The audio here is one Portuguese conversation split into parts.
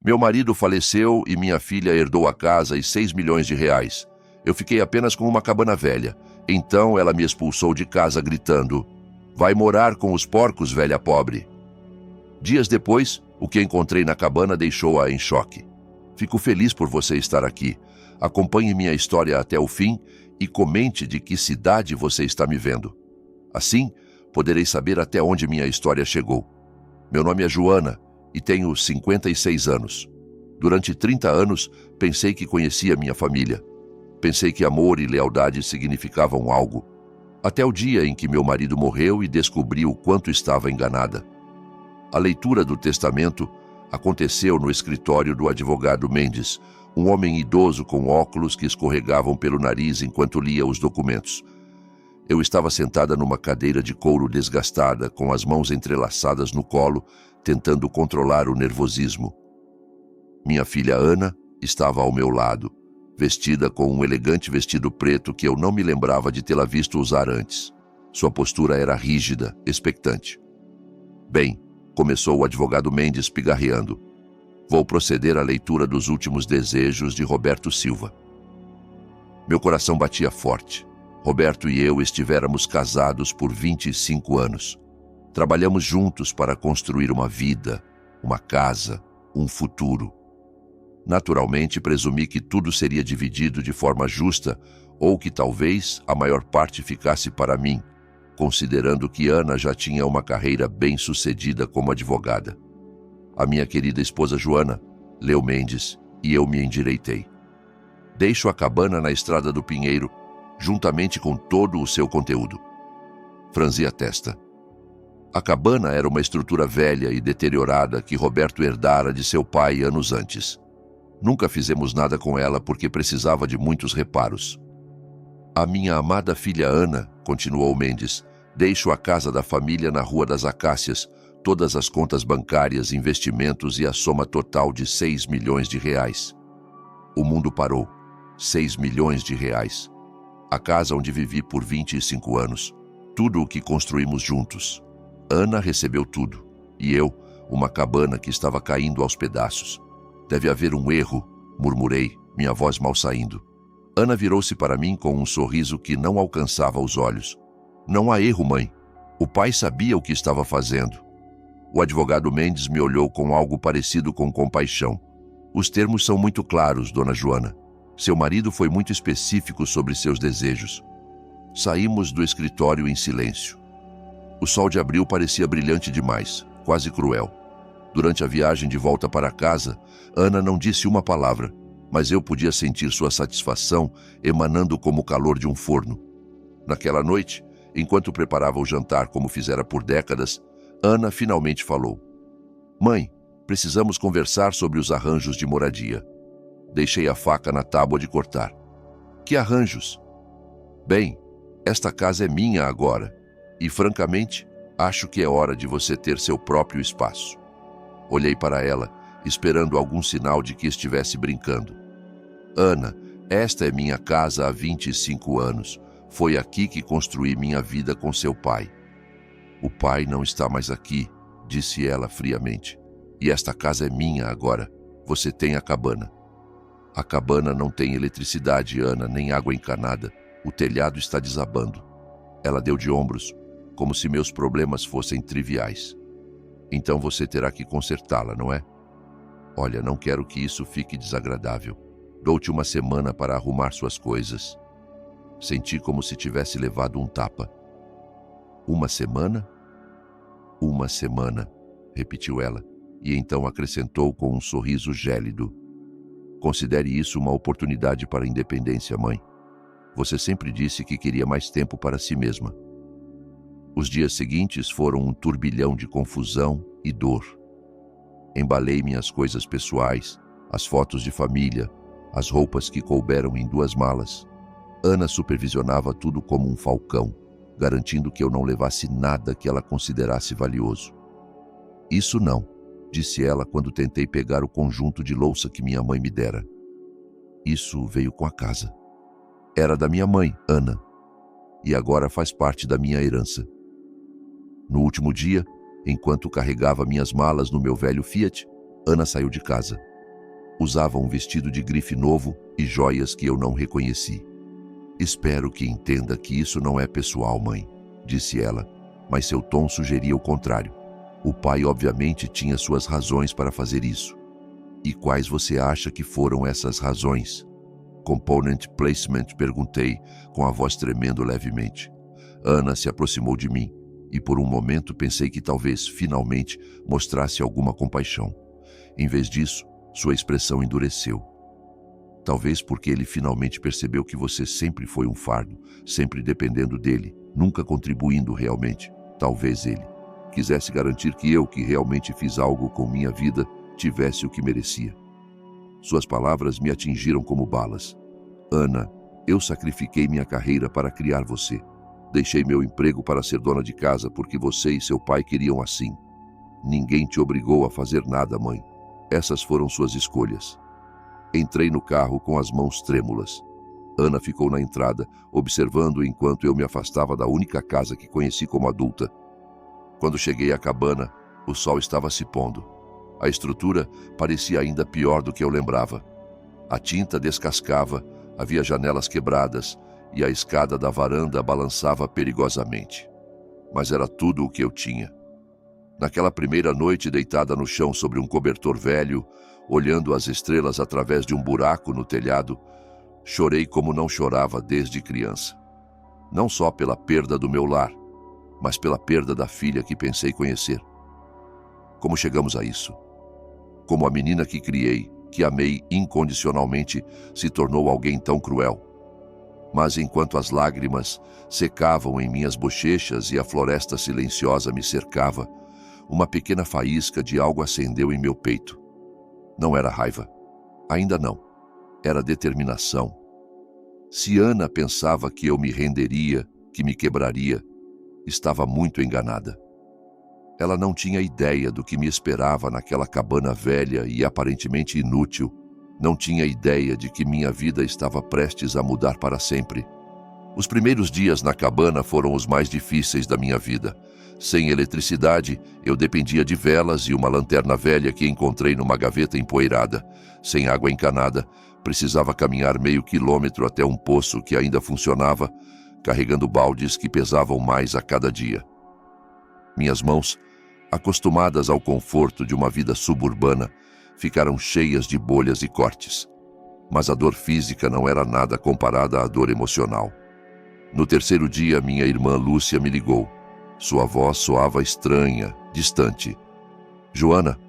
Meu marido faleceu e minha filha herdou a casa e 6 milhões de reais. Eu fiquei apenas com uma cabana velha. Então ela me expulsou de casa gritando: "Vai morar com os porcos, velha pobre." Dias depois, o que encontrei na cabana deixou-a em choque. Fico feliz por você estar aqui. Acompanhe minha história até o fim e comente de que cidade você está me vendo. Assim, poderei saber até onde minha história chegou. Meu nome é Joana e tenho 56 anos. Durante 30 anos, pensei que conhecia minha família. Pensei que amor e lealdade significavam algo. Até o dia em que meu marido morreu e descobri o quanto estava enganada. A leitura do testamento aconteceu no escritório do advogado Mendes, um homem idoso com óculos que escorregavam pelo nariz enquanto lia os documentos. Eu estava sentada numa cadeira de couro desgastada, com as mãos entrelaçadas no colo, tentando controlar o nervosismo. Minha filha Ana estava ao meu lado, vestida com um elegante vestido preto que eu não me lembrava de tê-la visto usar antes. Sua postura era rígida, expectante. "Bem", começou o advogado Mendes pigarreando, "vou proceder à leitura dos últimos desejos de Roberto Silva." Meu coração batia forte. Roberto e eu estivéramos casados por 25 anos. Trabalhamos juntos para construir uma vida, uma casa, um futuro. Naturalmente, presumi que tudo seria dividido de forma justa ou que talvez a maior parte ficasse para mim, considerando que Ana já tinha uma carreira bem-sucedida como advogada. A minha querida esposa Joana leu Mendes e eu me endireitei. "Deixo a cabana na Estrada do Pinheiro, juntamente com todo o seu conteúdo." Franzi a testa. A cabana era uma estrutura velha e deteriorada que Roberto herdara de seu pai anos antes. Nunca fizemos nada com ela porque precisava de muitos reparos. "A minha amada filha Ana", continuou Mendes, "deixo a casa da família na Rua das Acácias, todas as contas bancárias, investimentos e a soma total de 6 milhões de reais. O mundo parou. 6 milhões de reais. A casa onde vivi por 25 anos. Tudo o que construímos juntos. Ana recebeu tudo. E eu, uma cabana que estava caindo aos pedaços. "Deve haver um erro", murmurei, minha voz mal saindo. Ana virou-se para mim com um sorriso que não alcançava os olhos. "Não há erro, mãe. O pai sabia o que estava fazendo." O advogado Mendes me olhou com algo parecido com compaixão. "Os termos são muito claros, dona Joana. Seu marido foi muito específico sobre seus desejos." Saímos do escritório em silêncio. O sol de abril parecia brilhante demais, quase cruel. Durante a viagem de volta para casa, Ana não disse uma palavra, mas eu podia sentir sua satisfação emanando como o calor de um forno. Naquela noite, enquanto preparava o jantar como fizera por décadas, Ana finalmente falou: "Mãe, precisamos conversar sobre os arranjos de moradia." Deixei a faca na tábua de cortar. "Que arranjos?" "Bem, esta casa é minha agora, e francamente, acho que é hora de você ter seu próprio espaço." Olhei para ela, esperando algum sinal de que estivesse brincando. "Ana, esta é minha casa há 25 anos. Foi aqui que construí minha vida com seu pai." "O pai não está mais aqui", disse ela friamente. "E esta casa é minha agora. Você tem a cabana." "A cabana não tem eletricidade, Ana, nem água encanada. O telhado está desabando." Ela deu de ombros, como se meus problemas fossem triviais. "Então você terá que consertá-la, não é? Olha, não quero que isso fique desagradável. Dou-te uma semana para arrumar suas coisas." Senti como se tivesse levado um tapa. "Uma semana?" "Uma semana", repetiu ela, e então acrescentou com um sorriso gélido: "Considere isso uma oportunidade para a independência, mãe. Você sempre disse que queria mais tempo para si mesma." Os dias seguintes foram um turbilhão de confusão e dor. Embalei minhas coisas pessoais, as fotos de família, as roupas que couberam em 2 malas. Ana supervisionava tudo como um falcão, garantindo que eu não levasse nada que ela considerasse valioso. "Isso não", disse ela quando tentei pegar o conjunto de louça que minha mãe me dera. "Isso veio com a casa. Era da minha mãe, Ana, e agora faz parte da minha herança." No último dia, enquanto carregava minhas malas no meu velho Fiat, Ana saiu de casa. Usava um vestido de grife novo e joias que eu não reconheci. Espero que entenda que isso não é pessoal, mãe, disse ela, mas seu tom sugeria o contrário. O pai obviamente tinha suas razões para fazer isso. E quais você acha que foram essas razões? Component placement, perguntei, com a voz tremendo levemente. Ana se aproximou de mim e por um momento pensei que talvez, finalmente, mostrasse alguma compaixão. Em vez disso, sua expressão endureceu. Talvez porque ele finalmente percebeu que você sempre foi um fardo, sempre dependendo dele, nunca contribuindo realmente. Talvez ele quisesse garantir que eu, que realmente fiz algo com minha vida, tivesse o que merecia. Suas palavras me atingiram como balas. Ana, eu sacrifiquei minha carreira para criar você. Deixei meu emprego para ser dona de casa porque você e seu pai queriam assim. Ninguém te obrigou a fazer nada, mãe. Essas foram suas escolhas. Entrei no carro com as mãos trêmulas. Ana ficou na entrada, observando enquanto eu me afastava da única casa que conheci como adulta. Quando cheguei à cabana, o sol estava se pondo. A estrutura parecia ainda pior do que eu lembrava. A tinta descascava, havia janelas quebradas e a escada da varanda balançava perigosamente. Mas era tudo o que eu tinha. Naquela primeira noite deitada no chão sobre um cobertor velho, olhando as estrelas através de um buraco no telhado, chorei como não chorava desde criança. Não só pela perda do meu lar, mas pela perda da filha que pensei conhecer. Como chegamos a isso? Como a menina que criei, que amei incondicionalmente, se tornou alguém tão cruel. Mas enquanto as lágrimas secavam em minhas bochechas e a floresta silenciosa me cercava, uma pequena faísca de algo acendeu em meu peito. Não era raiva. Ainda não. Era determinação. Se Ana pensava que eu me renderia, que me quebraria, estava muito enganada. Ela não tinha ideia do que me esperava naquela cabana velha e aparentemente inútil. Não tinha ideia de que minha vida estava prestes a mudar para sempre. Os primeiros dias na cabana foram os mais difíceis da minha vida. Sem eletricidade, eu dependia de velas e uma lanterna velha que encontrei numa gaveta empoeirada. Sem água encanada, precisava caminhar meio quilômetro até um poço que ainda funcionava, carregando baldes que pesavam mais a cada dia. Minhas mãos, acostumadas ao conforto de uma vida suburbana, ficaram cheias de bolhas e cortes. Mas a dor física não era nada comparada à dor emocional. No terceiro dia, minha irmã Lúcia me ligou. Sua voz soava estranha, distante. Joana,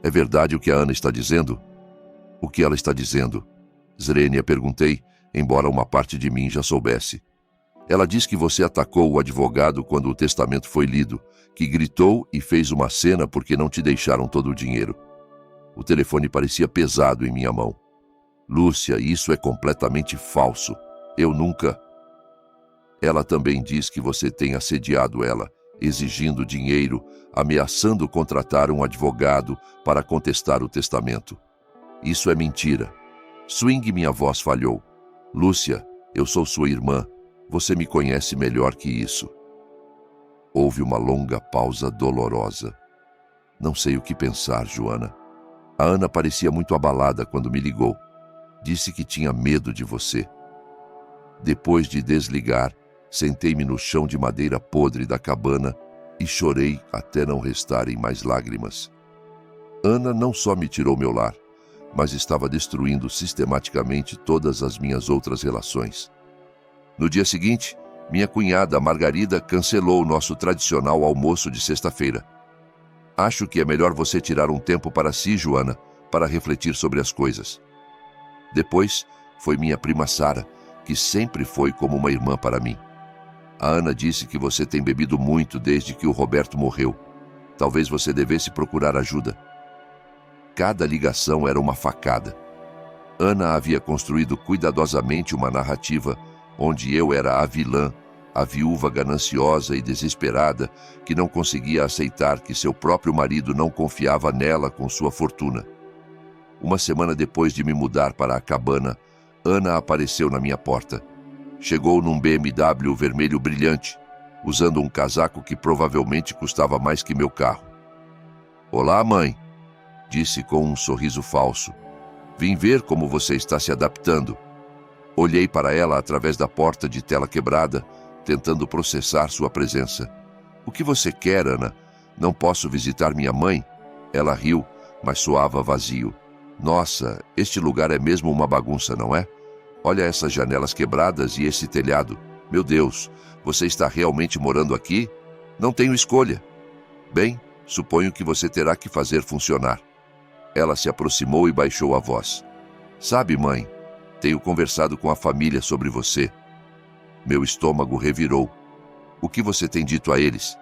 é verdade o que a Ana está dizendo? O que ela está dizendo? Zrenia, perguntei, embora uma parte de mim já soubesse. Ela diz que você atacou o advogado quando o testamento foi lido, que gritou e fez uma cena porque não te deixaram todo o dinheiro. O telefone parecia pesado em minha mão. Lúcia, isso é completamente falso. Eu nunca... Ela também diz que você tem assediado ela, exigindo dinheiro, ameaçando contratar um advogado para contestar o testamento. Isso é mentira. Swing, minha voz falhou. Lúcia, eu sou sua irmã. Você me conhece melhor que isso. Houve uma longa pausa dolorosa. Não sei o que pensar, Joana. A Ana parecia muito abalada quando me ligou. Disse que tinha medo de você. Depois de desligar, sentei-me no chão de madeira podre da cabana e chorei até não restarem mais lágrimas. Ana não só me tirou meu lar, mas estava destruindo sistematicamente todas as minhas outras relações. No dia seguinte, minha cunhada Margarida cancelou o nosso tradicional almoço de sexta-feira. Acho que é melhor você tirar um tempo para si, Joana, para refletir sobre as coisas. Depois, foi minha prima Sara, que sempre foi como uma irmã para mim. A Ana disse que você tem bebido muito desde que o Roberto morreu. Talvez você devesse procurar ajuda. Cada ligação era uma facada. Ana havia construído cuidadosamente uma narrativa onde eu era a vilã, a viúva gananciosa e desesperada que não conseguia aceitar que seu próprio marido não confiava nela com sua fortuna. Uma semana depois de me mudar para a cabana, Ana apareceu na minha porta. Chegou num BMW vermelho brilhante, usando um casaco que provavelmente custava mais que meu carro. Olá, mãe, disse com um sorriso falso. Vim ver como você está se adaptando. Olhei para ela através da porta de tela quebrada, tentando processar sua presença. O que você quer, Ana? Não posso visitar minha mãe? Ela riu, mas soava vazio. Nossa, este lugar é mesmo uma bagunça, não é? Olha essas janelas quebradas e esse telhado. Meu Deus, você está realmente morando aqui? Não tenho escolha. Bem, suponho que você terá que fazer funcionar. Ela se aproximou e baixou a voz. Sabe, mãe, tenho conversado com a família sobre você. Meu estômago revirou. O que você tem dito a eles?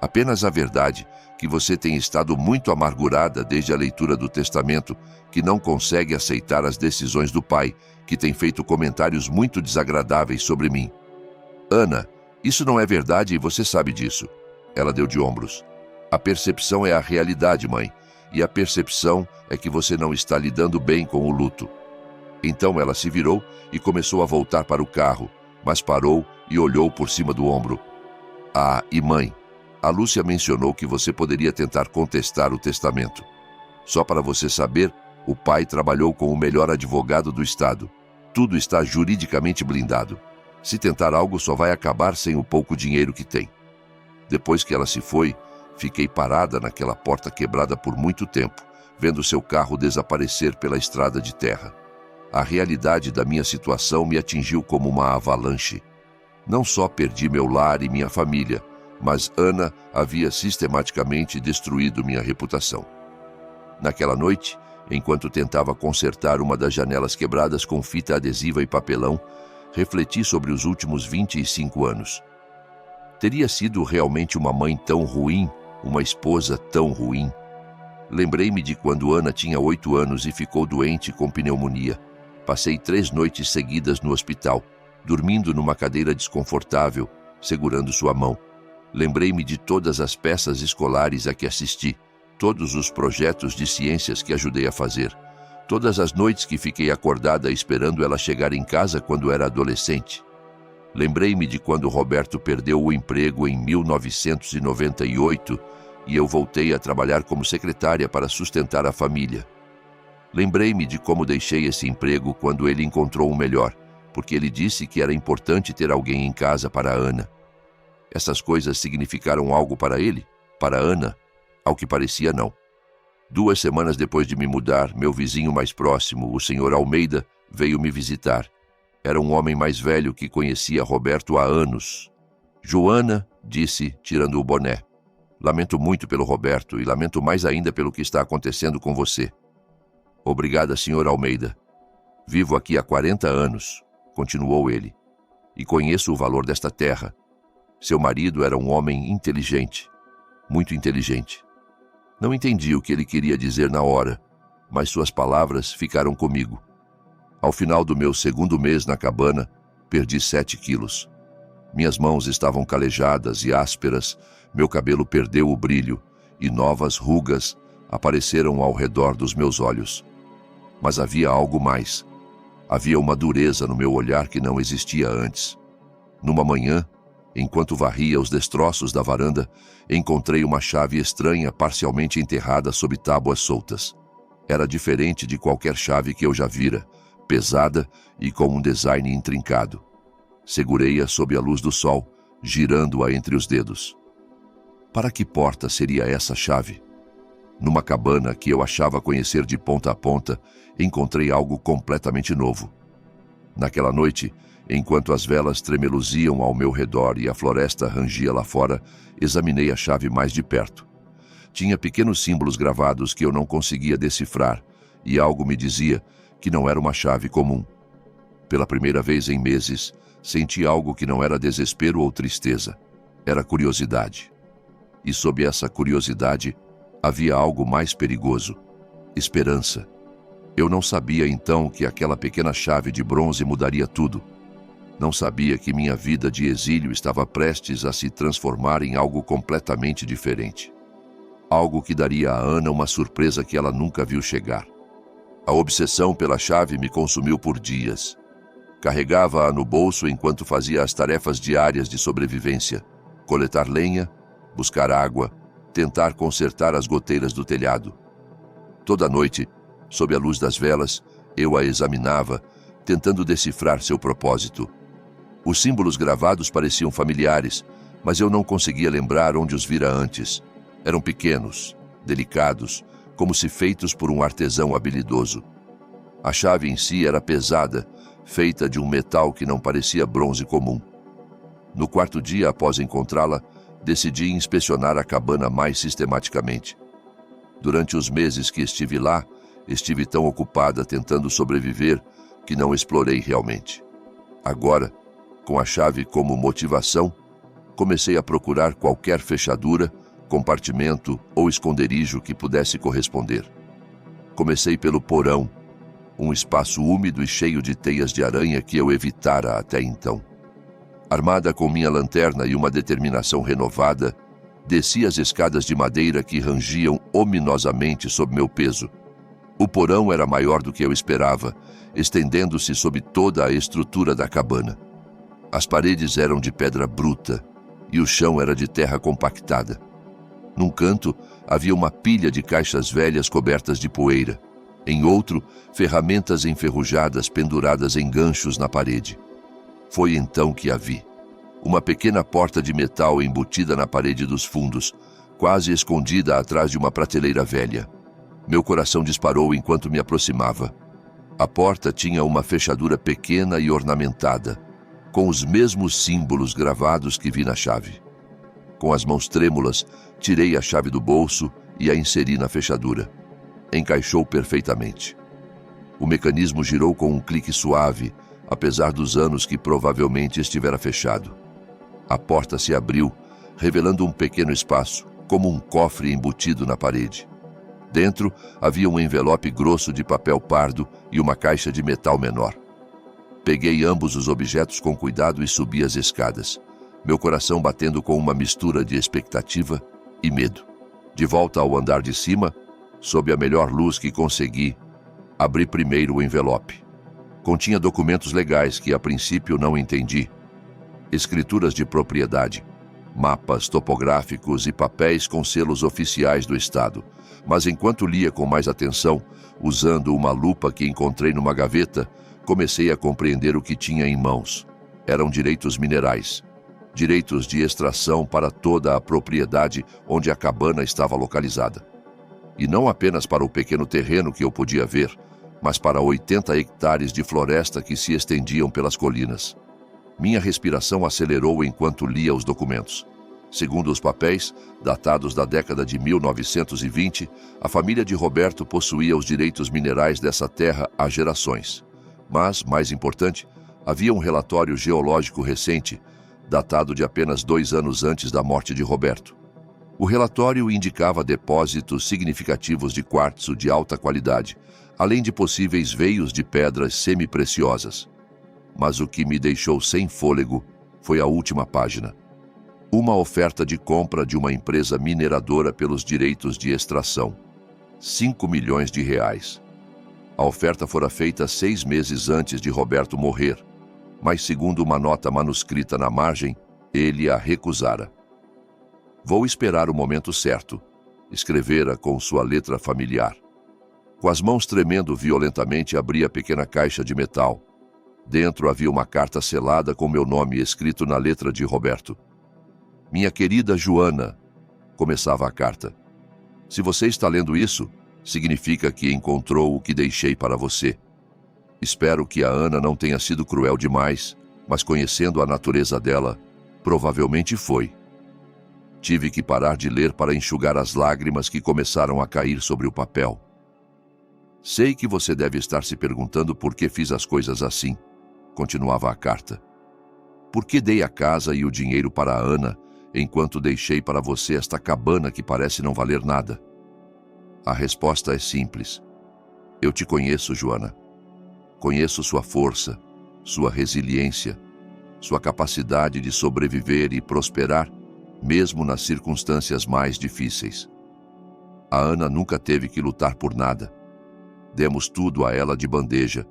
Apenas a verdade, que você tem estado muito amargurada desde a leitura do testamento, que não consegue aceitar as decisões do pai, que tem feito comentários muito desagradáveis sobre mim. Ana, isso não é verdade e você sabe disso. Ela deu de ombros. A percepção é a realidade, mãe, e a percepção é que você não está lidando bem com o luto. Então ela se virou e começou a voltar para o carro, mas parou e olhou por cima do ombro. Ah, e mãe, a Lúcia mencionou que você poderia tentar contestar o testamento. Só para você saber, o pai trabalhou com o melhor advogado do estado. Tudo está juridicamente blindado. Se tentar algo, só vai acabar sem o pouco dinheiro que tem. Depois que ela se foi, fiquei parada naquela porta quebrada por muito tempo, vendo seu carro desaparecer pela estrada de terra. A realidade da minha situação me atingiu como uma avalanche. Não só perdi meu lar e minha família, mas Ana havia sistematicamente destruído minha reputação. Naquela noite, enquanto tentava consertar uma das janelas quebradas com fita adesiva e papelão, refleti sobre os últimos 25 anos. Teria sido realmente uma mãe tão ruim, uma esposa tão ruim? Lembrei-me de quando Ana tinha 8 anos e ficou doente com pneumonia. Passei 3 noites seguidas no hospital, dormindo numa cadeira desconfortável, segurando sua mão. Lembrei-me de todas as peças escolares a que assisti, todos os projetos de ciências que ajudei a fazer, todas as noites que fiquei acordada esperando ela chegar em casa quando era adolescente. Lembrei-me de quando Roberto perdeu o emprego em 1998 e eu voltei a trabalhar como secretária para sustentar a família. Lembrei-me de como deixei esse emprego quando ele encontrou um melhor, porque ele disse que era importante ter alguém em casa para Ana. Essas coisas significaram algo para ele? Para Ana? Ao que parecia, não. 2 semanas depois de me mudar, meu vizinho mais próximo, o Sr. Almeida, veio me visitar. Era um homem mais velho que conhecia Roberto há anos. Joana, disse, tirando o boné. Lamento muito pelo Roberto e lamento mais ainda pelo que está acontecendo com você. Obrigada, Sr. Almeida. Vivo aqui há 40 anos, continuou ele, e conheço o valor desta terra. Seu marido era um homem inteligente, muito inteligente. Não entendi o que ele queria dizer na hora, mas suas palavras ficaram comigo. Ao final do meu 2º mês na cabana, perdi 7 quilos. Minhas mãos estavam calejadas e ásperas, meu cabelo perdeu o brilho e novas rugas apareceram ao redor dos meus olhos. Mas havia algo mais. Havia uma dureza no meu olhar que não existia antes. Numa manhã, enquanto varria os destroços da varanda, encontrei uma chave estranha parcialmente enterrada sob tábuas soltas. Era diferente de qualquer chave que eu já vira, pesada e com um design intrincado. Segurei-a sob a luz do sol, girando-a entre os dedos. Para que porta seria essa chave? Numa cabana que eu achava conhecer de ponta a ponta, encontrei algo completamente novo. Naquela noite, enquanto as velas tremeluziam ao meu redor e a floresta rangia lá fora, examinei a chave mais de perto. Tinha pequenos símbolos gravados que eu não conseguia decifrar, e algo me dizia que não era uma chave comum. Pela primeira vez em meses, senti algo que não era desespero ou tristeza. Era curiosidade. E sob essa curiosidade, havia algo mais perigoso: esperança. Eu não sabia então que aquela pequena chave de bronze mudaria tudo. Não sabia que minha vida de exílio estava prestes a se transformar em algo completamente diferente. Algo que daria a Ana uma surpresa que ela nunca viu chegar. A obsessão pela chave me consumiu por dias. Carregava-a no bolso enquanto fazia as tarefas diárias de sobrevivência: coletar lenha, buscar água, tentar consertar as goteiras do telhado. Toda noite, sob a luz das velas, Eu a examinava, tentando decifrar seu propósito. Os símbolos gravados pareciam familiares, mas eu não conseguia lembrar onde os vira antes. Eram pequenos, delicados, como se feitos por um artesão habilidoso. A chave em si era pesada, feita de um metal que não parecia bronze comum. No quarto dia após encontrá-la, decidi inspecionar a cabana mais sistematicamente. Durante os meses que estive lá, estive tão ocupada tentando sobreviver que não explorei realmente. Agora, com a chave como motivação, comecei a procurar qualquer fechadura, compartimento ou esconderijo que pudesse corresponder. Comecei pelo porão, um espaço úmido e cheio de teias de aranha que eu evitara até então. Armada com minha lanterna e uma determinação renovada, desci as escadas de madeira que rangiam ominosamente sob meu peso. O porão era maior do que eu esperava, estendendo-se sob toda a estrutura da cabana. As paredes eram de pedra bruta e o chão era de terra compactada. Num canto, havia uma pilha de caixas velhas cobertas de poeira. Em outro, ferramentas enferrujadas penduradas em ganchos na parede. Foi então que a vi. Uma pequena porta de metal embutida na parede dos fundos, quase escondida atrás de uma prateleira velha. Meu coração disparou enquanto me aproximava. A porta tinha uma fechadura pequena e ornamentada, com os mesmos símbolos gravados que vi na chave. Com as mãos trêmulas, tirei a chave do bolso e a inseri na fechadura. Encaixou perfeitamente. O mecanismo girou com um clique suave, apesar dos anos que provavelmente estivera fechado. A porta se abriu, revelando um pequeno espaço, como um cofre embutido na parede. Dentro havia um envelope grosso de papel pardo e uma caixa de metal menor. Peguei ambos os objetos com cuidado e subi as escadas, meu coração batendo com uma mistura de expectativa e medo. De volta ao andar de cima, sob a melhor luz que consegui, abri primeiro o envelope. Continha documentos legais que a princípio não entendi. Escrituras de propriedade, mapas topográficos e papéis com selos oficiais do Estado. Mas enquanto lia com mais atenção, usando uma lupa que encontrei numa gaveta, comecei a compreender o que tinha em mãos. Eram direitos minerais. Direitos de extração para toda a propriedade onde a cabana estava localizada. E não apenas para o pequeno terreno que eu podia ver, mas para 80 hectares de floresta que se estendiam pelas colinas. Minha respiração acelerou enquanto lia os documentos. Segundo os papéis, datados da década de 1920, a família de Roberto possuía os direitos minerais dessa terra há gerações. Mas, mais importante, havia um relatório geológico recente, datado de apenas 2 anos antes da morte de Roberto. O relatório indicava depósitos significativos de quartzo de alta qualidade, além de possíveis veios de pedras semi-preciosas. Mas o que me deixou sem fôlego foi a última página. Uma oferta de compra de uma empresa mineradora pelos direitos de extração. 5 milhões de reais. A oferta fora feita 6 meses antes de Roberto morrer, mas segundo uma nota manuscrita na margem, ele a recusara. Vou esperar o momento certo, escrevera com sua letra familiar. Com as mãos tremendo violentamente, abri a pequena caixa de metal. Dentro havia uma carta selada com meu nome escrito na letra de Roberto. Minha querida Joana, começava a carta. Se você está lendo isso, significa que encontrou o que deixei para você. Espero que a Ana não tenha sido cruel demais, mas conhecendo a natureza dela, provavelmente foi. Tive que parar de ler para enxugar as lágrimas que começaram a cair sobre o papel. Sei que você deve estar se perguntando por que fiz as coisas assim, continuava a carta. Por que dei a casa e o dinheiro para a Ana, enquanto deixei para você esta cabana que parece não valer nada? A resposta é simples. Eu te conheço, Joana. Conheço sua força, sua resiliência, sua capacidade de sobreviver e prosperar, mesmo nas circunstâncias mais difíceis. A Ana nunca teve que lutar por nada. Demos tudo a ela de bandeja,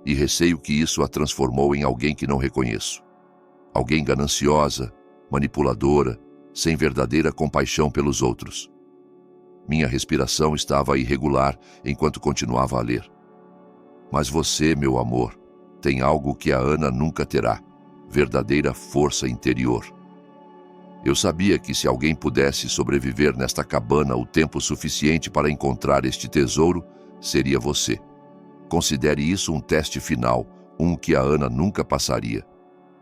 e receio que isso a transformou em alguém que não reconheço. Alguém gananciosa, manipuladora, sem verdadeira compaixão pelos outros. Minha respiração estava irregular enquanto continuava a ler. Mas você, meu amor, tem algo que a Ana nunca terá: verdadeira força interior. Eu sabia que se alguém pudesse sobreviver nesta cabana o tempo suficiente para encontrar este tesouro, seria você. Considere isso um teste final, um que a Ana nunca passaria.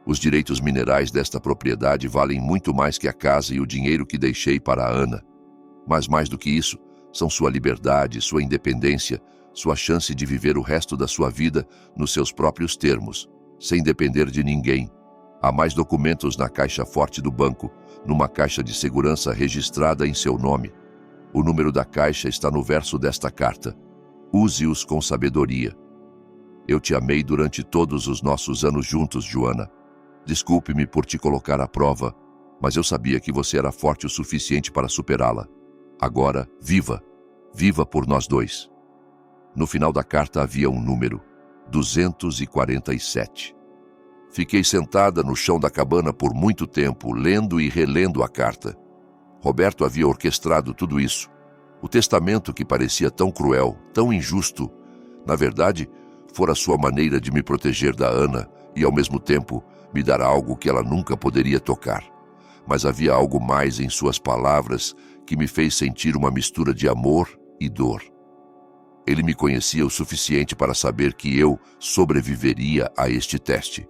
Os direitos minerais desta propriedade valem muito mais que a casa e o dinheiro que deixei para a Ana. Mas mais do que isso, são sua liberdade, sua independência, sua chance de viver o resto da sua vida nos seus próprios termos, sem depender de ninguém. Há mais documentos na caixa forte do banco, numa caixa de segurança registrada em seu nome. O número da caixa está no verso desta carta. Use-os com sabedoria. Eu te amei durante todos os nossos anos juntos, Joana. Desculpe-me por te colocar à prova, mas eu sabia que você era forte o suficiente para superá-la. Agora, viva! Viva por nós dois! No final da carta havia um número: 247. Fiquei sentada no chão da cabana por muito tempo, lendo e relendo a carta. Roberto havia orquestrado tudo isso. O testamento que parecia tão cruel, tão injusto, na verdade, fora sua maneira de me proteger da Ana e, ao mesmo tempo, me dar algo que ela nunca poderia tocar. Mas havia algo mais em suas palavras que me fez sentir uma mistura de amor e dor. Ele me conhecia o suficiente para saber que eu sobreviveria a este teste.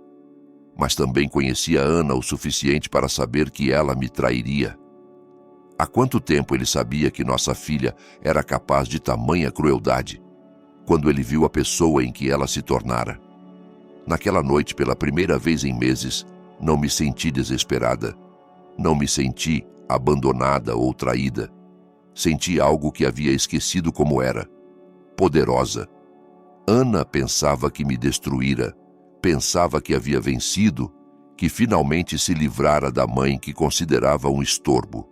Mas também conhecia Ana o suficiente para saber que ela me trairia. Há quanto tempo ele sabia que nossa filha era capaz de tamanha crueldade, quando ele viu a pessoa em que ela se tornara? Naquela noite, pela primeira vez em meses, não me senti desesperada. Não me senti abandonada ou traída. Senti algo que havia esquecido como era: poderosa. Ana pensava que me destruíra, pensava que havia vencido, que finalmente se livrara da mãe que considerava um estorbo.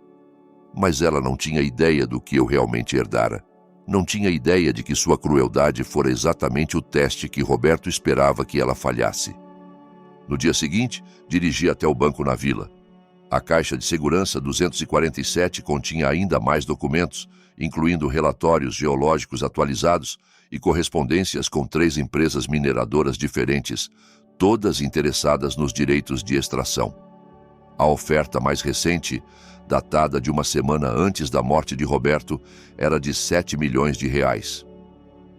Mas ela não tinha ideia do que eu realmente herdara. Não tinha ideia de que sua crueldade fora exatamente o teste que Roberto esperava que ela falhasse. No dia seguinte, dirigi até o banco na vila. A caixa de segurança 247 continha ainda mais documentos, incluindo relatórios geológicos atualizados e correspondências com 3 empresas mineradoras diferentes, todas interessadas nos direitos de extração. A oferta mais recente, datada de uma semana antes da morte de Roberto, era de 7 milhões de reais.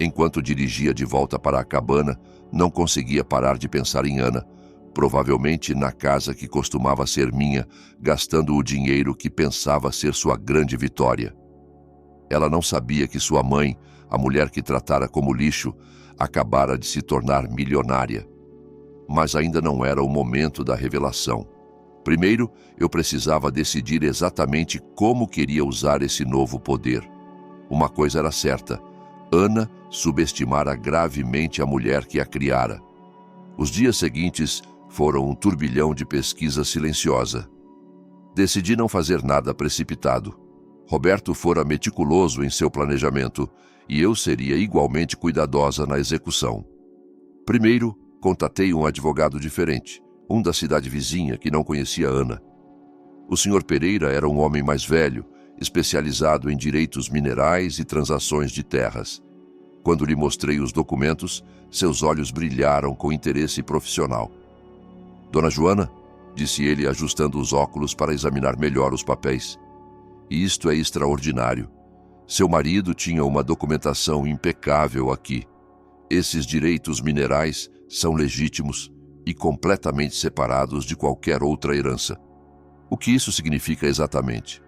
Enquanto dirigia de volta para a cabana, não conseguia parar de pensar em Ana, provavelmente na casa que costumava ser minha, gastando o dinheiro que pensava ser sua grande vitória. Ela não sabia que sua mãe, a mulher que tratara como lixo, acabara de se tornar milionária. Mas ainda não era o momento da revelação. Primeiro, eu precisava decidir exatamente como queria usar esse novo poder. Uma coisa era certa: Ana subestimara gravemente a mulher que a criara. Os dias seguintes foram um turbilhão de pesquisa silenciosa. Decidi não fazer nada precipitado. Roberto fora meticuloso em seu planejamento e eu seria igualmente cuidadosa na execução. Primeiro, contatei um advogado diferente, um da cidade vizinha que não conhecia Ana. O Sr. Pereira era um homem mais velho, especializado em direitos minerais e transações de terras. Quando lhe mostrei os documentos, seus olhos brilharam com interesse profissional. Dona Joana, disse ele, ajustando os óculos para examinar melhor os papéis. Isto é extraordinário. Seu marido tinha uma documentação impecável aqui. Esses direitos minerais são legítimos e completamente separados de qualquer outra herança. O que isso significa exatamente?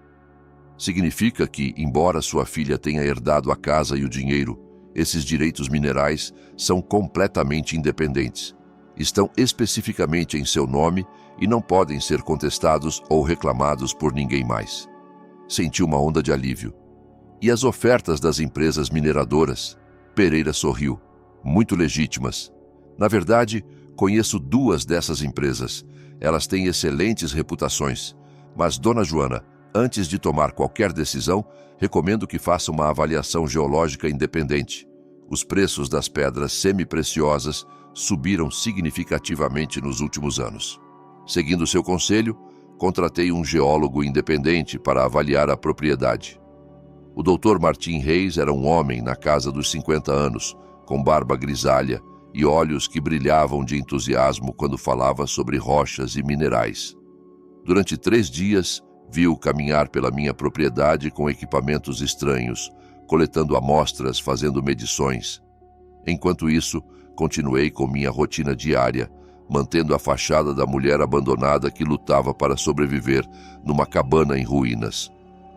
Significa que, embora sua filha tenha herdado a casa e o dinheiro, esses direitos minerais são completamente independentes. Estão especificamente em seu nome e não podem ser contestados ou reclamados por ninguém mais. Senti uma onda de alívio. E as ofertas das empresas mineradoras? Pereira sorriu. Muito legítimas. Na verdade, conheço 2 dessas empresas. Elas têm excelentes reputações. Mas, Dona Joana, antes de tomar qualquer decisão, recomendo que faça uma avaliação geológica independente. Os preços das pedras semipreciosas subiram significativamente nos últimos anos. Seguindo seu conselho, contratei um geólogo independente para avaliar a propriedade. O Dr. Martim Reis era um homem na casa dos 50 anos, com barba grisalha e olhos que brilhavam de entusiasmo quando falava sobre rochas e minerais. Durante 3 dias, vi-o caminhar pela minha propriedade com equipamentos estranhos, coletando amostras, fazendo medições. Enquanto isso, continuei com minha rotina diária, mantendo a fachada da mulher abandonada que lutava para sobreviver numa cabana em ruínas.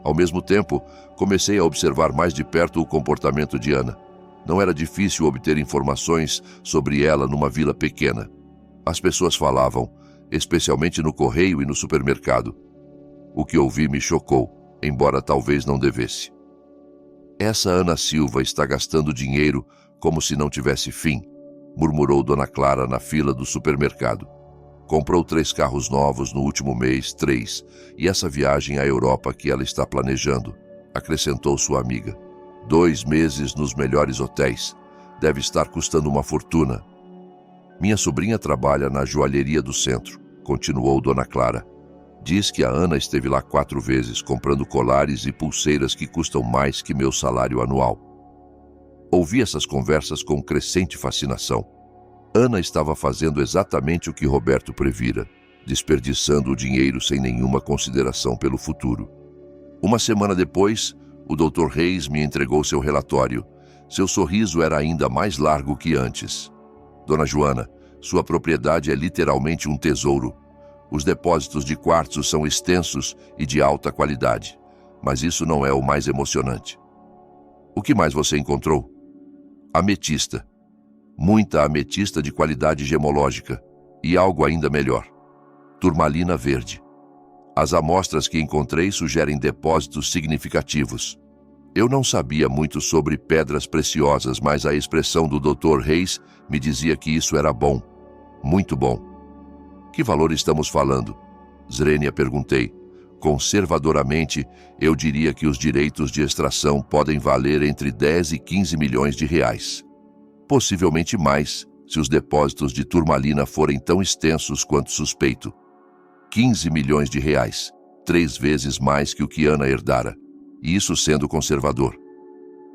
Ao mesmo tempo, comecei a observar mais de perto o comportamento de Ana. Não era difícil obter informações sobre ela numa vila pequena. As pessoas falavam, especialmente no correio e no supermercado. O que ouvi me chocou, embora talvez não devesse. Essa Ana Silva está gastando dinheiro como se não tivesse fim, murmurou Dona Clara na fila do supermercado. Comprou 3 carros novos no último mês, 3, e essa viagem à Europa que ela está planejando, acrescentou sua amiga. 2 meses nos melhores hotéis. Deve estar custando uma fortuna. Minha sobrinha trabalha na joalheria do centro, continuou Dona Clara. Diz que a Ana esteve lá 4 vezes, comprando colares e pulseiras que custam mais que meu salário anual. Ouvi essas conversas com crescente fascinação. Ana estava fazendo exatamente o que Roberto previra, desperdiçando o dinheiro sem nenhuma consideração pelo futuro. Uma semana depois, o Dr. Reis me entregou seu relatório. Seu sorriso era ainda mais largo que antes. Dona Joana, sua propriedade é literalmente um tesouro. Os depósitos de quartzo são extensos e de alta qualidade, mas isso não é o mais emocionante. O que mais você encontrou? Ametista. Muita ametista de qualidade gemológica e algo ainda melhor. Turmalina verde. As amostras que encontrei sugerem depósitos significativos. Eu não sabia muito sobre pedras preciosas, mas a expressão do Dr. Reis me dizia que isso era bom. Muito bom. Que valor estamos falando? Zrenia, perguntei. Conservadoramente, eu diria que os direitos de extração podem valer entre 10 e 15 milhões de reais. Possivelmente mais, se os depósitos de turmalina forem tão extensos quanto suspeito. 15 milhões de reais, 3 vezes mais que o que Ana herdara, e isso sendo conservador.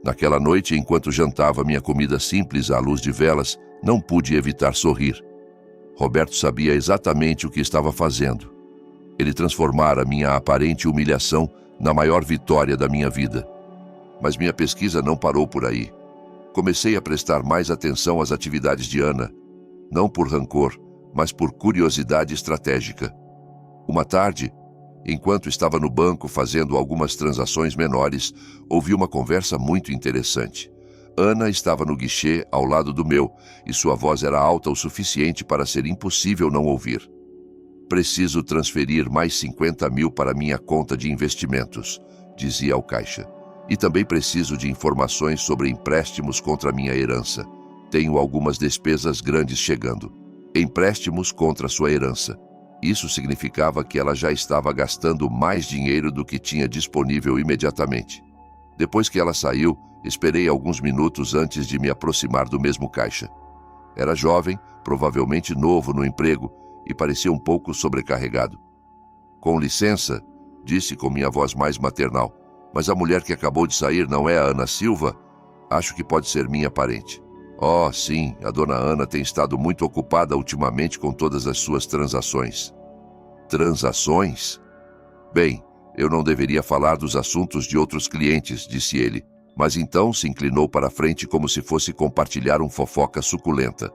Naquela noite, enquanto jantava minha comida simples à luz de velas, não pude evitar sorrir. Roberto sabia exatamente o que estava fazendo. Ele transformara minha aparente humilhação na maior vitória da minha vida. Mas minha pesquisa não parou por aí. Comecei a prestar mais atenção às atividades de Ana, não por rancor, mas por curiosidade estratégica. Uma tarde, enquanto estava no banco fazendo algumas transações menores, ouvi uma conversa muito interessante. Ana estava no guichê ao lado do meu, e sua voz era alta o suficiente para ser impossível não ouvir. Preciso transferir mais 50 mil para minha conta de investimentos, dizia ao caixa. E também preciso de informações sobre empréstimos contra minha herança. Tenho algumas despesas grandes chegando. Empréstimos contra sua herança. Isso significava que ela já estava gastando mais dinheiro do que tinha disponível imediatamente. Depois que ela saiu, esperei alguns minutos antes de me aproximar do mesmo caixa. Era jovem, provavelmente novo no emprego, e parecia um pouco sobrecarregado. Com licença, disse com minha voz mais maternal, mas a mulher que acabou de sair não é a Ana Silva? Acho que pode ser minha parente. Oh, sim, a dona Ana tem estado muito ocupada ultimamente com todas as suas transações. Transações? Bem, eu não deveria falar dos assuntos de outros clientes, disse ele, mas então se inclinou para a frente como se fosse compartilhar uma fofoca suculenta.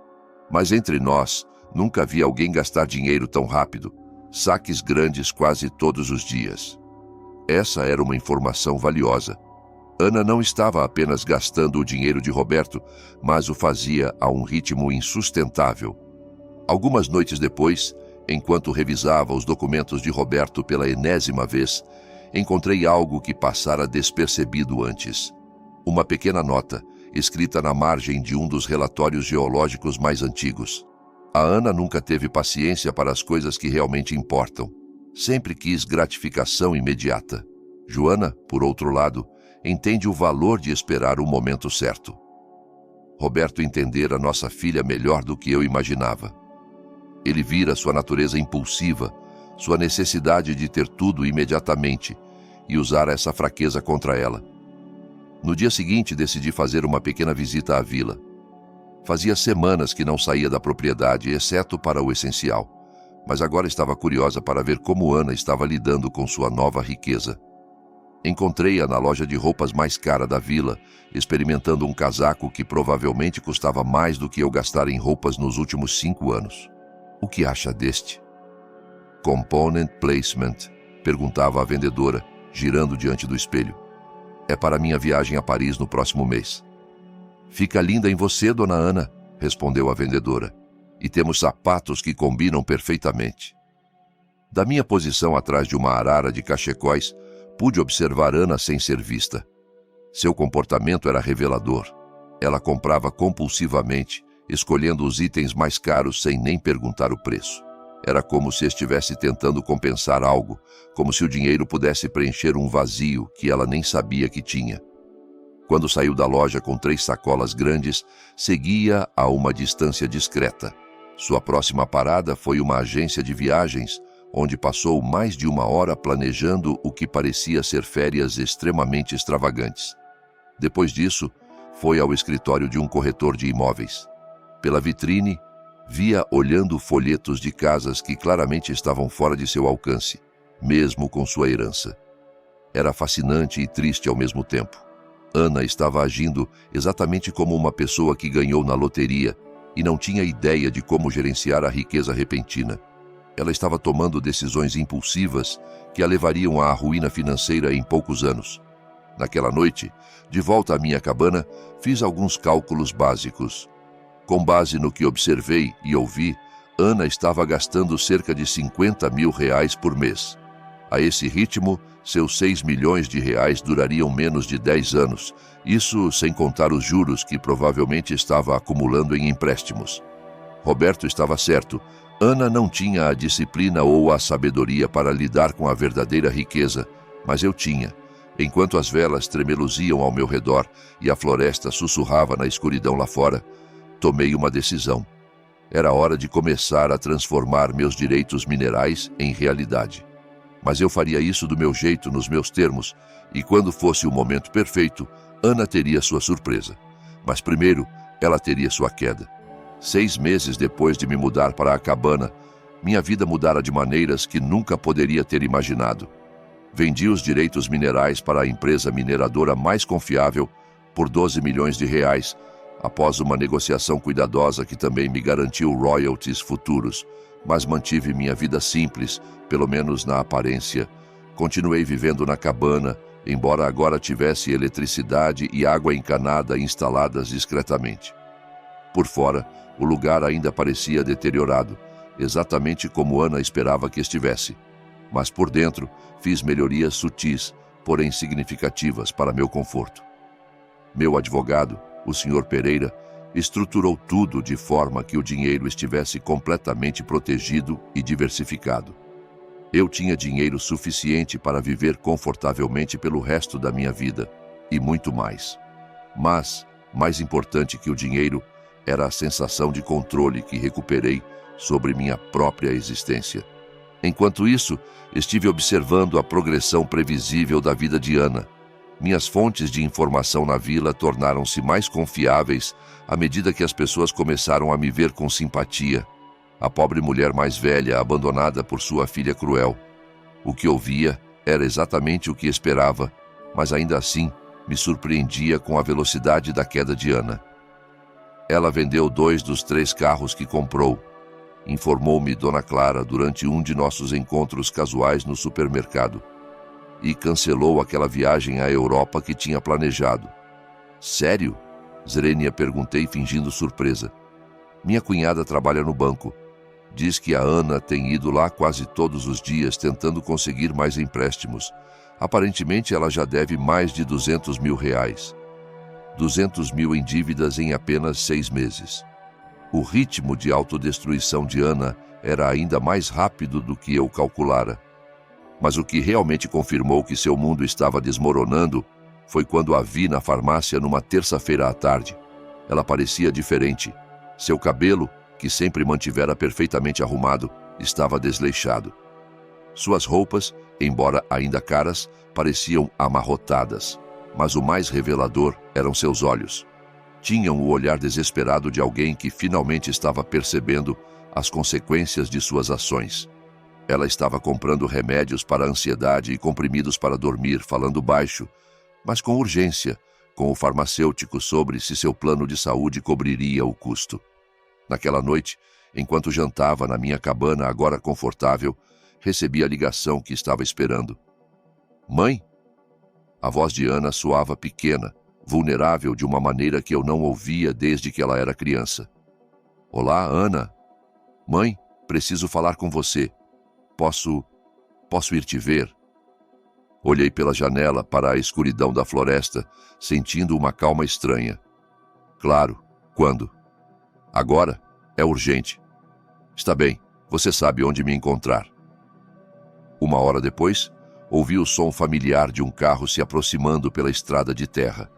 Mas entre nós, nunca vi alguém gastar dinheiro tão rápido. Saques grandes quase todos os dias. Essa era uma informação valiosa. Ana não estava apenas gastando o dinheiro de Roberto, mas o fazia a um ritmo insustentável. Algumas noites depois, enquanto revisava os documentos de Roberto pela enésima vez, encontrei algo que passara despercebido antes. Uma pequena nota, escrita na margem de um dos relatórios geológicos mais antigos. A Ana nunca teve paciência para as coisas que realmente importam. Sempre quis gratificação imediata. Joana, por outro lado, entende o valor de esperar o momento certo. Roberto entendera nossa filha melhor do que eu imaginava. Ele vira sua natureza impulsiva, sua necessidade de ter tudo imediatamente e usar essa fraqueza contra ela. No dia seguinte, decidi fazer uma pequena visita à vila. Fazia semanas que não saía da propriedade, exceto para o essencial. Mas agora estava curiosa para ver como Ana estava lidando com sua nova riqueza. Encontrei-a na loja de roupas mais cara da vila, experimentando um casaco que provavelmente custava mais do que eu gastara em roupas nos últimos 5 anos. O que acha deste? Component placement, perguntava a vendedora, girando diante do espelho. É para minha viagem a Paris no próximo mês. Fica linda em você, dona Ana, respondeu a vendedora. E temos sapatos que combinam perfeitamente. Da minha posição atrás de uma arara de cachecóis, pude observar Ana sem ser vista. Seu comportamento era revelador. Ela comprava compulsivamente, escolhendo os itens mais caros sem nem perguntar o preço. Era como se estivesse tentando compensar algo, como se o dinheiro pudesse preencher um vazio que ela nem sabia que tinha. Quando saiu da loja com 3 sacolas grandes, seguia a uma distância discreta. Sua próxima parada foi uma agência de viagens, onde passou mais de 1 hora planejando o que parecia ser férias extremamente extravagantes. Depois disso, foi ao escritório de um corretor de imóveis. Pela vitrine, via olhando folhetos de casas que claramente estavam fora de seu alcance, mesmo com sua herança. Era fascinante e triste ao mesmo tempo. Ana estava agindo exatamente como uma pessoa que ganhou na loteria e não tinha ideia de como gerenciar a riqueza repentina. Ela estava tomando decisões impulsivas que a levariam à ruína financeira em poucos anos. Naquela noite, de volta à minha cabana, fiz alguns cálculos básicos. Com base no que observei e ouvi, Ana estava gastando cerca de 50 mil reais por mês. A esse ritmo, seus 6 milhões de reais durariam menos de 10 anos, isso sem contar os juros que provavelmente estava acumulando em empréstimos. Roberto estava certo, Ana não tinha a disciplina ou a sabedoria para lidar com a verdadeira riqueza, mas eu tinha. Enquanto as velas tremeluziam ao meu redor e a floresta sussurrava na escuridão lá fora, tomei uma decisão. Era hora de começar a transformar meus direitos minerais em realidade. Mas eu faria isso do meu jeito, nos meus termos, e quando fosse o momento perfeito, Ana teria sua surpresa. Mas primeiro, ela teria sua queda. 6 meses depois de me mudar para a cabana, minha vida mudara de maneiras que nunca poderia ter imaginado. Vendi os direitos minerais para a empresa mineradora mais confiável por 12 milhões de reais, após uma negociação cuidadosa que também me garantiu royalties futuros, mas mantive minha vida simples, pelo menos na aparência. Continuei vivendo na cabana, embora agora tivesse eletricidade e água encanada instaladas discretamente. Por fora, o lugar ainda parecia deteriorado, exatamente como Ana esperava que estivesse. Mas por dentro, fiz melhorias sutis, porém significativas para meu conforto. Meu advogado, o Sr. Pereira, estruturou tudo de forma que o dinheiro estivesse completamente protegido e diversificado. Eu tinha dinheiro suficiente para viver confortavelmente pelo resto da minha vida, e muito mais. Mas, mais importante que o dinheiro, era a sensação de controle que recuperei sobre minha própria existência. Enquanto isso, estive observando a progressão previsível da vida de Ana. Minhas fontes de informação na vila tornaram-se mais confiáveis à medida que as pessoas começaram a me ver com simpatia. A pobre mulher mais velha, abandonada por sua filha cruel. O que ouvia era exatamente o que esperava, mas ainda assim me surpreendia com a velocidade da queda de Ana. Ela vendeu 2 dos 3 carros que comprou, informou-me Dona Clara durante um de nossos encontros casuais no supermercado, e cancelou aquela viagem à Europa que tinha planejado. Sério? Zrenia, perguntei fingindo surpresa. Minha cunhada trabalha no banco. Diz que a Ana tem ido lá quase todos os dias tentando conseguir mais empréstimos. Aparentemente ela já deve mais de 200 mil reais. 200 mil em dívidas em apenas 6 meses. O ritmo de autodestruição de Ana era ainda mais rápido do que eu calculara. Mas o que realmente confirmou que seu mundo estava desmoronando foi quando a vi na farmácia numa terça-feira à tarde. Ela parecia diferente. Seu cabelo, que sempre mantivera perfeitamente arrumado, estava desleixado. Suas roupas, embora ainda caras, pareciam amarrotadas, mas o mais revelador eram seus olhos. Tinham o olhar desesperado de alguém que finalmente estava percebendo as consequências de suas ações. Ela estava comprando remédios para a ansiedade e comprimidos para dormir, falando baixo, mas com urgência, com o farmacêutico sobre se seu plano de saúde cobriria o custo. Naquela noite, enquanto jantava na minha cabana agora confortável, recebi a ligação que estava esperando. Mãe? A voz de Ana soava pequena, vulnerável de uma maneira que eu não ouvia desde que ela era criança. Olá, Ana. Mãe, preciso falar com você. Posso ir te ver? Olhei pela janela para a escuridão da floresta, sentindo uma calma estranha. Claro, quando? Agora? É urgente. Está bem, você sabe onde me encontrar. 1 hora depois, ouvi o som familiar de um carro se aproximando pela estrada de terra.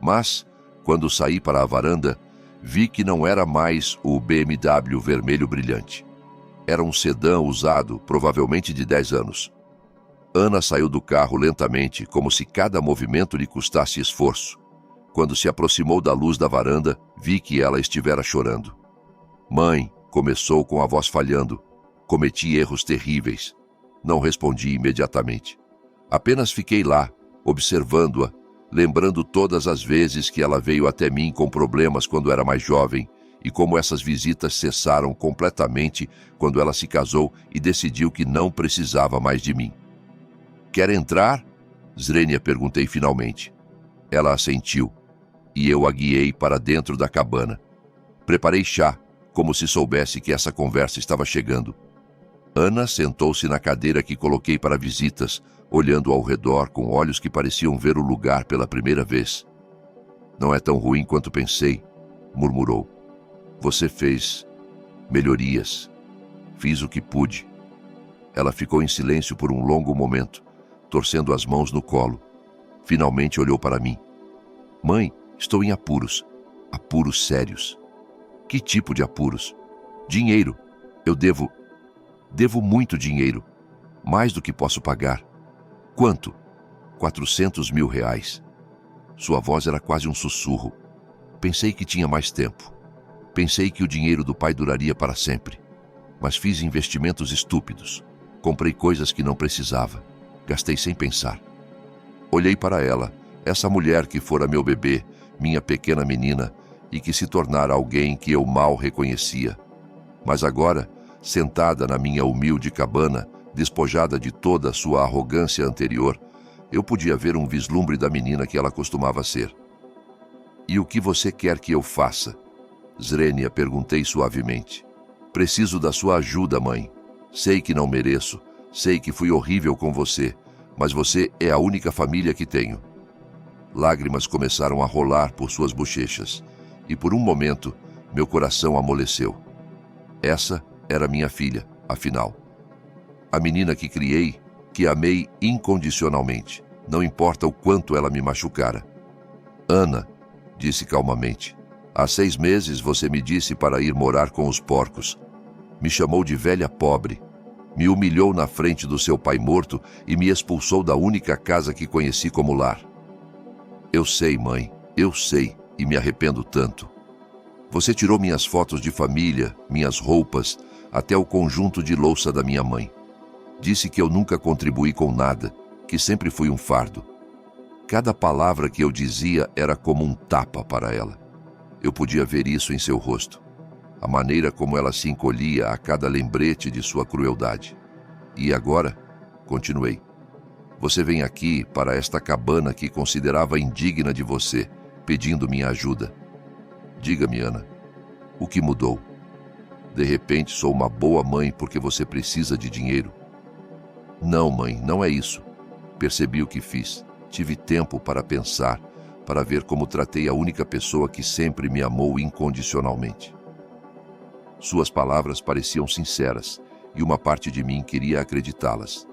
Mas, quando saí para a varanda, vi que não era mais o BMW vermelho brilhante. Era um sedã usado, provavelmente de 10 anos. Ana saiu do carro lentamente, como se cada movimento lhe custasse esforço. Quando se aproximou da luz da varanda, vi que ela estivera chorando. Mãe, começou com a voz falhando. Cometi erros terríveis. Não respondi imediatamente. Apenas fiquei lá, observando-a, lembrando todas as vezes que ela veio até mim com problemas quando era mais jovem e como essas visitas cessaram completamente quando ela se casou e decidiu que não precisava mais de mim. Quer entrar? Zrenia perguntei finalmente. Ela assentiu, e eu a guiei para dentro da cabana. Preparei chá, como se soubesse que essa conversa estava chegando. Ana sentou-se na cadeira que coloquei para visitas, olhando ao redor com olhos que pareciam ver o lugar pela primeira vez. Não é tão ruim quanto pensei, murmurou. Você fez melhorias. Fiz o que pude. Ela ficou em silêncio por um longo momento, torcendo as mãos no colo. Finalmente olhou para mim. Mãe, estou em apuros. Apuros sérios. Que tipo de apuros? Dinheiro. Eu devo muito dinheiro. Mais do que posso pagar. Quanto? 400 mil reais. Sua voz era quase um sussurro. Pensei que tinha mais tempo. Pensei que o dinheiro do pai duraria para sempre. Mas fiz investimentos estúpidos. Comprei coisas que não precisava. Gastei sem pensar. Olhei para ela, essa mulher que fora meu bebê, minha pequena menina, e que se tornara alguém que eu mal reconhecia. Mas agora, sentada na minha humilde cabana, despojada de toda a sua arrogância anterior, eu podia ver um vislumbre da menina que ela costumava ser. E o que você quer que eu faça? Zrenia, perguntei suavemente. Preciso da sua ajuda, mãe. Sei que não mereço, sei que fui horrível com você, mas você é a única família que tenho. Lágrimas começaram a rolar por suas bochechas, e por um momento, meu coração amoleceu. Essa era minha filha, afinal. A menina que criei, que amei incondicionalmente, não importa o quanto ela me machucara. Ana, disse calmamente, há 6 meses você me disse para ir morar com os porcos. Me chamou de velha pobre. Me humilhou na frente do seu pai morto e me expulsou da única casa que conheci como lar. Eu sei, mãe, eu sei, e me arrependo tanto. Você tirou minhas fotos de família, minhas roupas, até o conjunto de louça da minha mãe. Disse que eu nunca contribuí com nada, que sempre fui um fardo. Cada palavra que eu dizia era como um tapa para ela. Eu podia ver isso em seu rosto. A maneira como ela se encolhia a cada lembrete de sua crueldade. E agora, continuei, você vem aqui para esta cabana que considerava indigna de você, pedindo minha ajuda. Diga-me, Ana, o que mudou? De repente sou uma boa mãe porque você precisa de dinheiro? Não, mãe, não é isso. Percebi o que fiz. Tive tempo para pensar, para ver como tratei a única pessoa que sempre me amou incondicionalmente. Suas palavras pareciam sinceras, e uma parte de mim queria acreditá-las.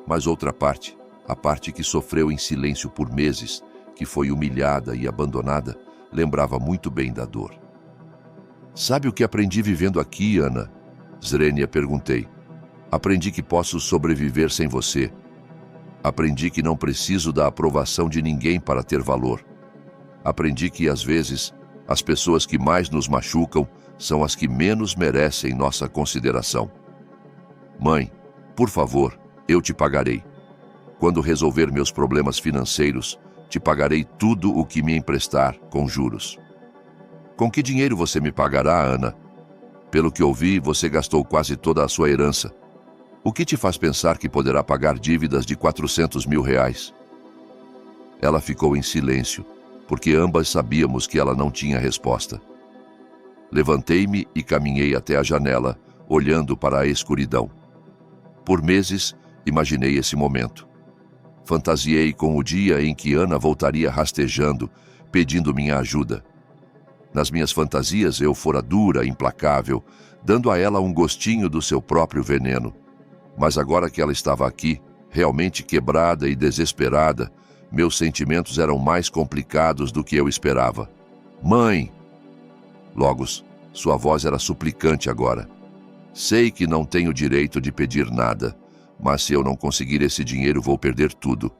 Mas outra parte, a parte que sofreu em silêncio por meses, que foi humilhada e abandonada, lembrava muito bem da dor. Sabe o que aprendi vivendo aqui, Ana? Zrenia, perguntei. Aprendi que posso sobreviver sem você. Aprendi que não preciso da aprovação de ninguém para ter valor. Aprendi que, às vezes, as pessoas que mais nos machucam são as que menos merecem nossa consideração. Mãe, por favor, eu te pagarei. Quando resolver meus problemas financeiros, te pagarei tudo o que me emprestar, com juros. Com que dinheiro você me pagará, Ana? Pelo que ouvi, você gastou quase toda a sua herança. O que te faz pensar que poderá pagar dívidas de 400 mil reais? Ela ficou em silêncio, porque ambas sabíamos que ela não tinha resposta. Levantei-me e caminhei até a janela, olhando para a escuridão. Por meses, imaginei esse momento. Fantasiei com o dia em que Ana voltaria rastejando, pedindo minha ajuda. Nas minhas fantasias, eu fora dura, implacável, dando a ela um gostinho do seu próprio veneno. Mas agora que ela estava aqui, realmente quebrada e desesperada, meus sentimentos eram mais complicados do que eu esperava. Mãe! Logos, sua voz era suplicante agora. Sei que não tenho direito de pedir nada, mas se eu não conseguir esse dinheiro, vou perder tudo.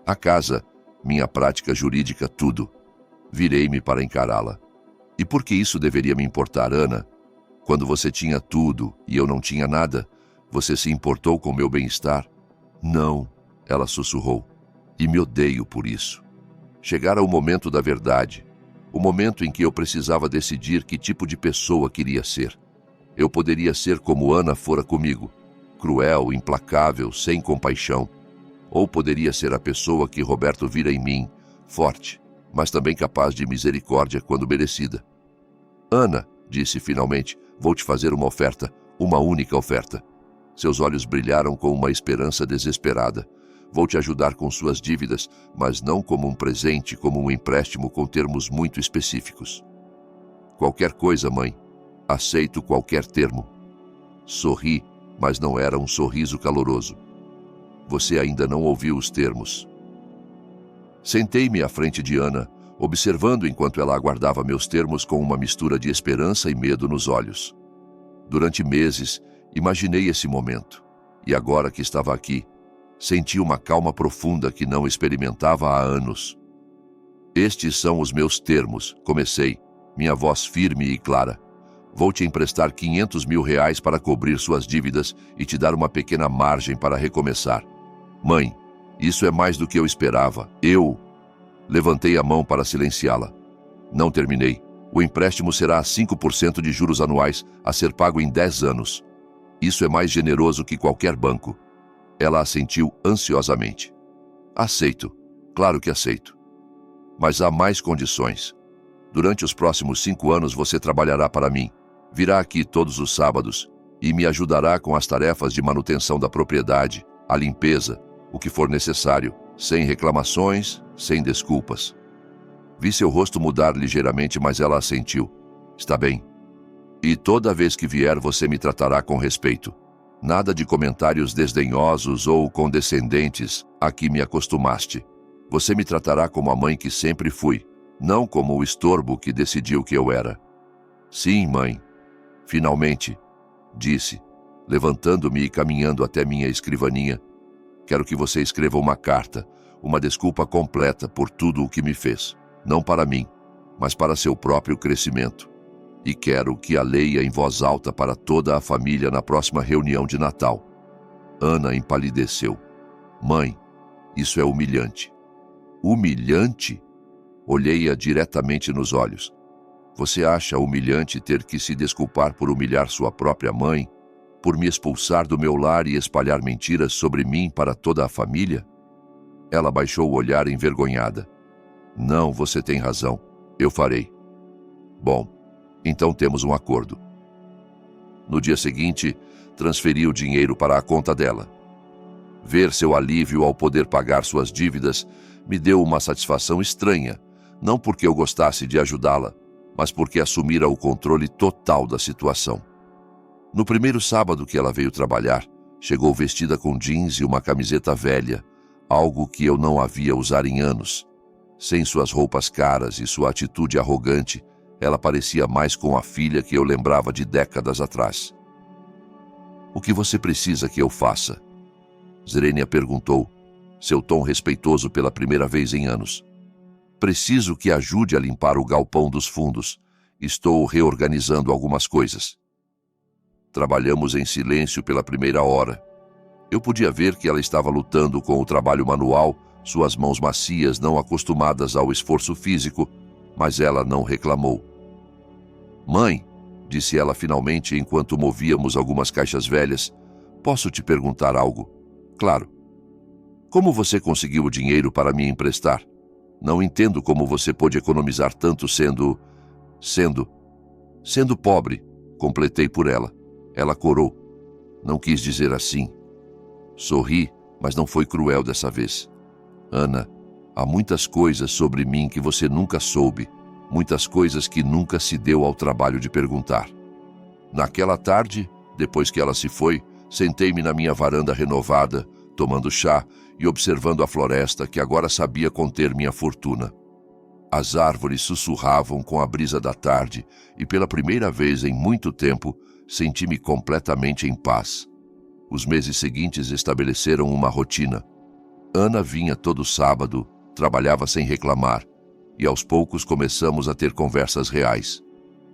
A casa, minha prática jurídica, tudo. Virei-me para encará-la. E por que isso deveria me importar, Ana? Quando você tinha tudo e eu não tinha nada, você se importou com meu bem-estar? Não, ela sussurrou. E me odeio por isso. Chegara o momento da verdade. O momento em que eu precisava decidir que tipo de pessoa queria ser. Eu poderia ser como Ana fora comigo, cruel, implacável, sem compaixão. Ou poderia ser a pessoa que Roberto vira em mim, forte, mas também capaz de misericórdia quando merecida. Ana, disse finalmente, vou te fazer uma oferta, uma única oferta. Seus olhos brilharam com uma esperança desesperada. Vou te ajudar com suas dívidas, mas não como um presente, como um empréstimo com termos muito específicos. Qualquer coisa, mãe. Aceito qualquer termo. Sorri, mas não era um sorriso caloroso. Você ainda não ouviu os termos. Sentei-me à frente de Ana, observando enquanto ela aguardava meus termos com uma mistura de esperança e medo nos olhos. Durante meses, imaginei esse momento. E agora que estava aqui, senti uma calma profunda que não experimentava há anos. Estes são os meus termos, comecei, minha voz firme e clara. Vou te emprestar 500 mil reais para cobrir suas dívidas e te dar uma pequena margem para recomeçar. Mãe, isso é mais do que eu esperava. Eu levantei a mão para silenciá-la. Não terminei. O empréstimo será a 5% de juros anuais, a ser pago em 10 anos. Isso é mais generoso que qualquer banco. Ela assentiu ansiosamente. Aceito. Claro que aceito. Mas há mais condições. Durante os próximos 5 anos você trabalhará para mim. Virá aqui todos os sábados e me ajudará com as tarefas de manutenção da propriedade, a limpeza, o que for necessário, sem reclamações, sem desculpas. Vi seu rosto mudar ligeiramente, mas ela assentiu. Está bem. E toda vez que vier, você me tratará com respeito. Nada de comentários desdenhosos ou condescendentes a que me acostumaste. Você me tratará como a mãe que sempre fui, não como o estorbo que decidiu que eu era. Sim, mãe. Finalmente, disse, levantando-me e caminhando até minha escrivaninha. Quero que você escreva uma carta, uma desculpa completa por tudo o que me fez. Não para mim, mas para seu próprio crescimento. E quero que a leia em voz alta para toda a família na próxima reunião de Natal. Ana empalideceu. Mãe, isso é humilhante. Humilhante? Olhei-a diretamente nos olhos. Você acha humilhante ter que se desculpar por humilhar sua própria mãe? Por me expulsar do meu lar e espalhar mentiras sobre mim para toda a família? Ela baixou o olhar envergonhada. Não, você tem razão. Eu farei. Bom, então temos um acordo. No dia seguinte, transferi o dinheiro para a conta dela. Ver seu alívio ao poder pagar suas dívidas me deu uma satisfação estranha, não porque eu gostasse de ajudá-la, mas porque assumira o controle total da situação. No primeiro sábado que ela veio trabalhar, chegou vestida com jeans e uma camiseta velha, algo que eu não havia usado em anos. Sem suas roupas caras e sua atitude arrogante, ela parecia mais com a filha que eu lembrava de décadas atrás. O que você precisa que eu faça? Zerênia perguntou, seu tom respeitoso pela primeira vez em anos. Preciso que ajude a limpar o galpão dos fundos. Estou reorganizando algumas coisas. Trabalhamos em silêncio pela primeira hora. Eu podia ver que ela estava lutando com o trabalho manual, suas mãos macias, não acostumadas ao esforço físico, mas ela não reclamou. Mãe, disse ela finalmente enquanto movíamos algumas caixas velhas, posso te perguntar algo? Claro. Como você conseguiu o dinheiro para me emprestar? Não entendo como você pôde economizar tanto sendo pobre, completei por ela. Ela corou. Não quis dizer assim. Sorri, mas não foi cruel dessa vez. Ana, há muitas coisas sobre mim que você nunca soube, muitas coisas que nunca se deu ao trabalho de perguntar. Naquela tarde, depois que ela se foi, sentei-me na minha varanda renovada, tomando chá e observando a floresta que agora sabia conter minha fortuna. As árvores sussurravam com a brisa da tarde e pela primeira vez em muito tempo senti-me completamente em paz. Os meses seguintes estabeleceram uma rotina. Ana vinha todo sábado, trabalhava sem reclamar, e aos poucos começamos a ter conversas reais.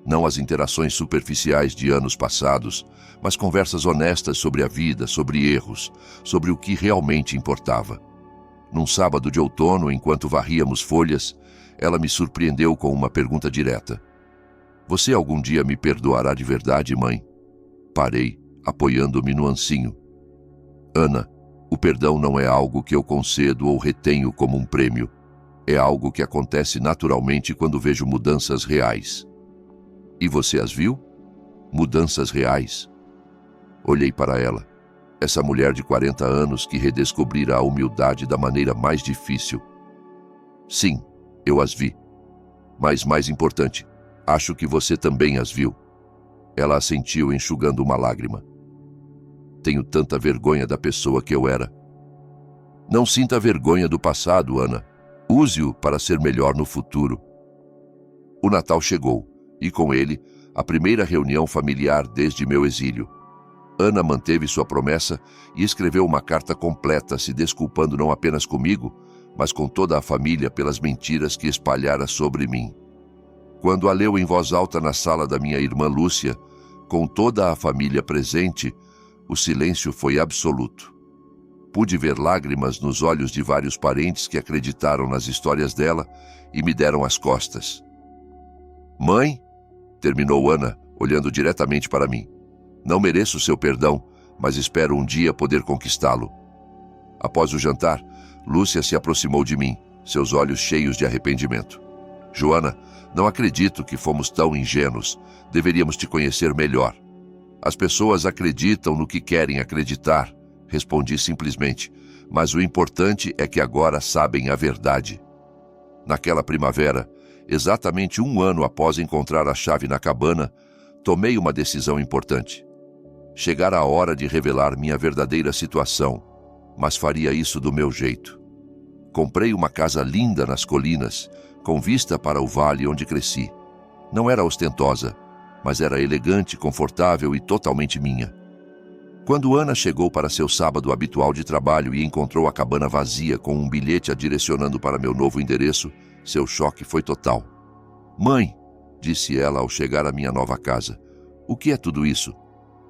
Não as interações superficiais de anos passados, mas conversas honestas sobre a vida, sobre erros, sobre o que realmente importava. Num sábado de outono, enquanto varríamos folhas, ela me surpreendeu com uma pergunta direta. Você algum dia me perdoará de verdade, mãe? Parei, apoiando-me no ancinho. Ana, o perdão não é algo que eu concedo ou retenho como um prêmio. É algo que acontece naturalmente quando vejo mudanças reais. E você as viu? Mudanças reais? Olhei para ela. Essa mulher de 40 anos que redescobrira a humildade da maneira mais difícil. Sim, eu as vi. Mas mais importante, acho que você também as viu. Ela assentiu enxugando uma lágrima. Tenho tanta vergonha da pessoa que eu era. Não sinta vergonha do passado, Ana. Use-o para ser melhor no futuro. O Natal chegou, e com ele, a primeira reunião familiar desde meu exílio. Ana manteve sua promessa e escreveu uma carta completa se desculpando não apenas comigo, mas com toda a família pelas mentiras que espalhara sobre mim. Quando a leu em voz alta na sala da minha irmã Lúcia, com toda a família presente, o silêncio foi absoluto. Pude ver lágrimas nos olhos de vários parentes que acreditaram nas histórias dela e me deram as costas. Mãe, terminou Ana, olhando diretamente para mim. Não mereço seu perdão, mas espero um dia poder conquistá-lo. Após o jantar, Lúcia se aproximou de mim, seus olhos cheios de arrependimento. Joana, não acredito que fomos tão ingênuos. Deveríamos te conhecer melhor. As pessoas acreditam no que querem acreditar, respondi simplesmente, mas o importante é que agora sabem a verdade. Naquela primavera, exatamente 1 ano após encontrar a chave na cabana, tomei uma decisão importante. Chegara a hora de revelar minha verdadeira situação, mas faria isso do meu jeito. Comprei uma casa linda nas colinas, com vista para o vale onde cresci. Não era ostentosa, mas era elegante, confortável e totalmente minha. Quando Ana chegou para seu sábado habitual de trabalho e encontrou a cabana vazia com um bilhete a direcionando para meu novo endereço, seu choque foi total. Mãe, disse ela ao chegar à minha nova casa, o que é tudo isso?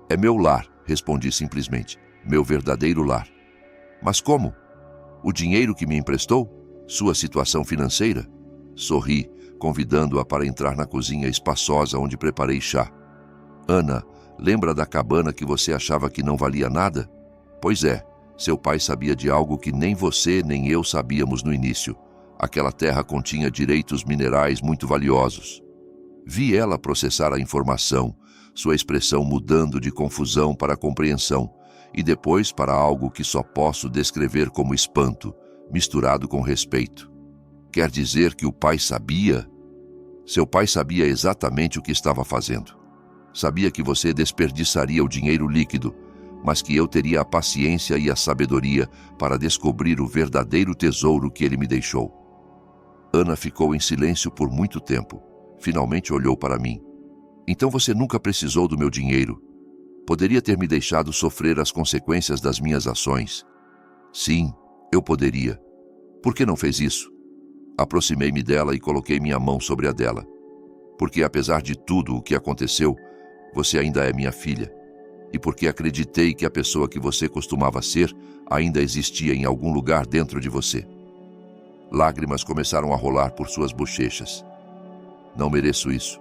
É meu lar, respondi simplesmente, meu verdadeiro lar. Mas como? O dinheiro que me emprestou? Sua situação financeira? Sorri, convidando-a para entrar na cozinha espaçosa onde preparei chá. Ana, lembra da cabana que você achava que não valia nada? Pois é, seu pai sabia de algo que nem você nem eu sabíamos no início. Aquela terra continha direitos minerais muito valiosos. Vi ela processar a informação, sua expressão mudando de confusão para compreensão, e depois para algo que só posso descrever como espanto, misturado com respeito. Quer dizer que o pai sabia? Seu pai sabia exatamente o que estava fazendo. Sabia que você desperdiçaria o dinheiro líquido, mas que eu teria a paciência e a sabedoria para descobrir o verdadeiro tesouro que ele me deixou. Ana ficou em silêncio por muito tempo. Finalmente olhou para mim. Então você nunca precisou do meu dinheiro. Poderia ter me deixado sofrer as consequências das minhas ações. Sim, eu poderia. Por que não fez isso? Aproximei-me dela e coloquei minha mão sobre a dela. Porque apesar de tudo o que aconteceu, você ainda é minha filha. E porque acreditei que a pessoa que você costumava ser ainda existia em algum lugar dentro de você. Lágrimas começaram a rolar por suas bochechas. Não mereço isso.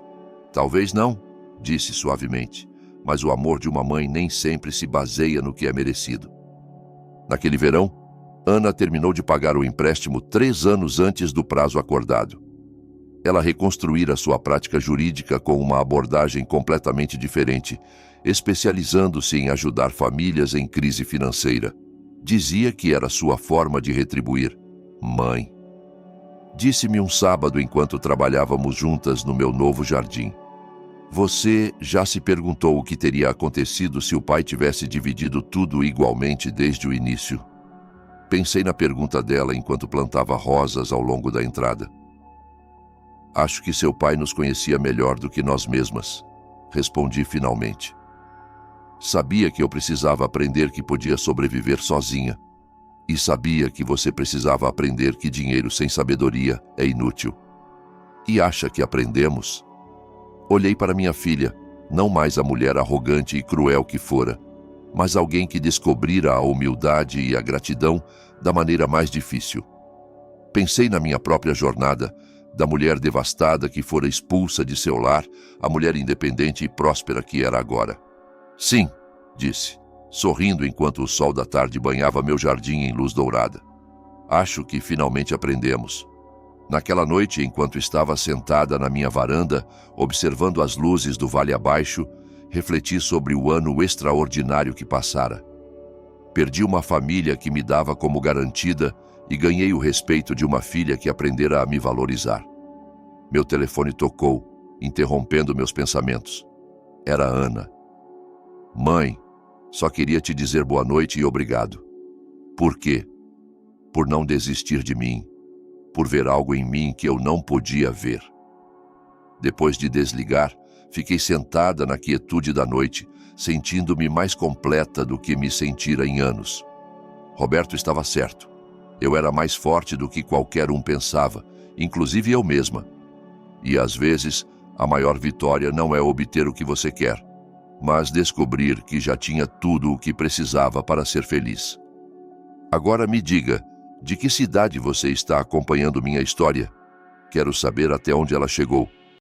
Talvez não, disse suavemente, mas o amor de uma mãe nem sempre se baseia no que é merecido. Naquele verão, Ana terminou de pagar o empréstimo 3 anos antes do prazo acordado. Ela reconstruíra sua prática jurídica com uma abordagem completamente diferente, especializando-se em ajudar famílias em crise financeira. Dizia que era sua forma de retribuir. Mãe. Disse-me um sábado enquanto trabalhávamos juntas no meu novo jardim. Você já se perguntou o que teria acontecido se o pai tivesse dividido tudo igualmente desde o início? Pensei na pergunta dela enquanto plantava rosas ao longo da entrada. Acho que seu pai nos conhecia melhor do que nós mesmas, respondi finalmente. Sabia que eu precisava aprender que podia sobreviver sozinha. E sabia que você precisava aprender que dinheiro sem sabedoria é inútil. E acha que aprendemos? Olhei para minha filha, não mais a mulher arrogante e cruel que fora, mas alguém que descobrira a humildade e a gratidão da maneira mais difícil. Pensei na minha própria jornada, da mulher devastada que fora expulsa de seu lar, a mulher independente e próspera que era agora. Sim, disse, sorrindo enquanto o sol da tarde banhava meu jardim em luz dourada. Acho que finalmente aprendemos. Naquela noite, enquanto estava sentada na minha varanda, observando as luzes do vale abaixo, refleti sobre o ano extraordinário que passara. Perdi uma família que me dava como garantida e ganhei o respeito de uma filha que aprendera a me valorizar. Meu telefone tocou, interrompendo meus pensamentos. Era Ana. Mãe, só queria te dizer boa noite e obrigado. Por quê? Por não desistir de mim, por ver algo em mim que eu não podia ver. Depois de desligar, fiquei sentada na quietude da noite, sentindo-me mais completa do que me sentira em anos. Roberto estava certo. Eu era mais forte do que qualquer um pensava, inclusive eu mesma. E às vezes, a maior vitória não é obter o que você quer, mas descobrir que já tinha tudo o que precisava para ser feliz. Agora me diga, de que cidade você está acompanhando minha história? Quero saber até onde ela chegou.